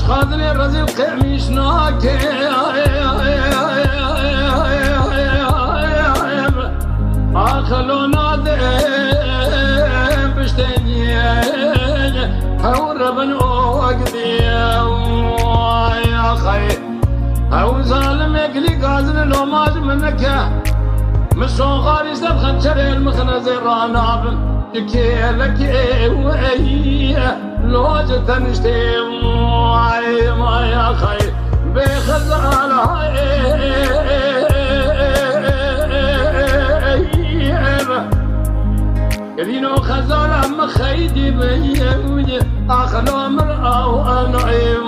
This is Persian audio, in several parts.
خاطري الرزق قميش ناكي خلو نادم بشتني هو ربن وقدي يا خي هو ظالم يقلي قازن لو ماج منك مشون غاري سب خنشر المخنز الراناب كي لك وي لو جتنشتي ما يا خي بخزال هاي كدينو خزال أم خيدي بيوجي أخلو مرأة وأنعيم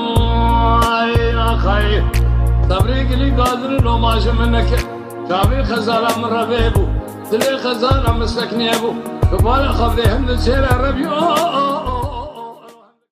يا خي صبريك لي قادر لو ماشي منك شابي خزال أم ربيبو تلي خزال أم سكنيبو كبال خبري هند سير ربيو